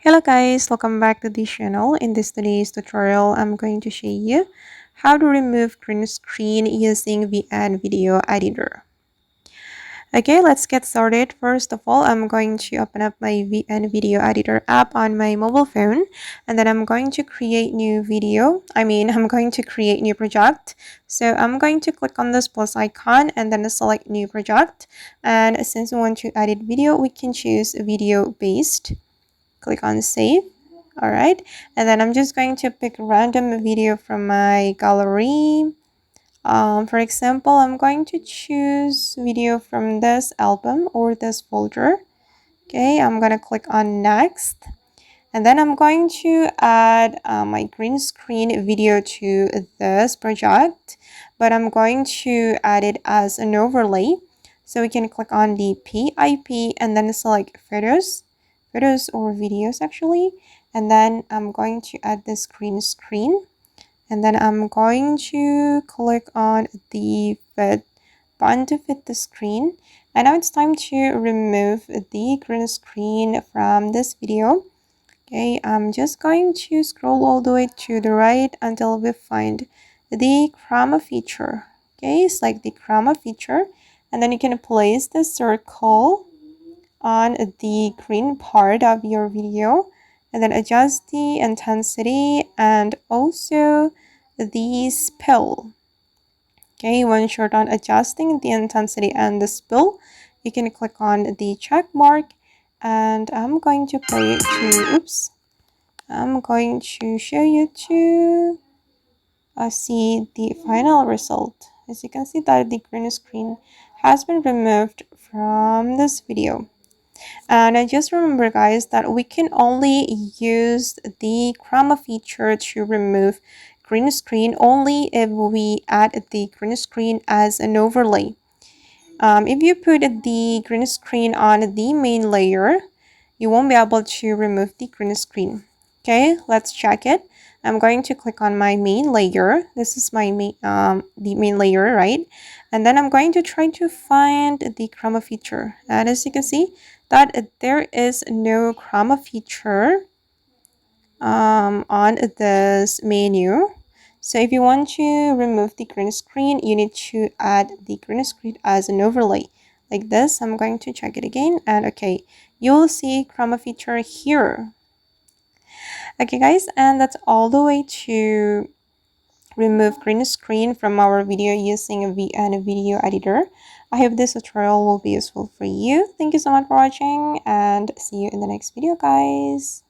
Hello guys, welcome back to this channel. In today's tutorial, I'm going to show you how to remove green screen using VN Video Editor. Okay, let's get started. First of all, I'm going to open up my VN Video Editor app on my mobile phone, and then I'm going to create new video. I'm going to create new project. So I'm going to click on this plus icon and then select new project. And since we want to edit video, we can choose video based. Click on save. All right, and then I'm just going to pick a random video from my gallery. For example, I'm going to choose video from this album or this folder. Okay, I'm gonna click on next, and then I'm going to add my green screen video to this project, but I'm going to add it as an overlay. So we can click on the PIP and then select photos or videos actually, and then I'm going to add this green screen, and then I'm going to click on the fit button to fit the screen. And now it's time to remove the green screen from this video. Okay, I'm just going to scroll all the way to the right until we find the Chroma feature. Okay, select the Chroma feature, and then you can place the circle on the green part of your video, and then adjust the intensity and also the spill. Okay, once you're done adjusting the intensity and the spill, you can click on the check mark, and I'm going to play it to I'm going to show you to see the final result. As you can see that the green screen has been removed from this video. And just remember guys that we can only use the Chroma feature to remove green screen only if we add the green screen as an overlay. If you put the green screen on the main layer, you won't be able to remove the green screen. Okay, let's check it. I'm going to click on my main layer. This is my the main layer, right? And then I'm going to try to find the Chroma feature. And as you can see, that there is no Chroma feature on this menu. So if you want to remove the green screen, you need to add the green screen as an overlay like this. I'm going to check it again, and okay, you'll see Chroma feature here. Okay guys, and that's all the way to remove green screen from our video using a VN Video Editor. I hope this tutorial will be useful for you. Thank you so much for watching, and see you in the next video guys.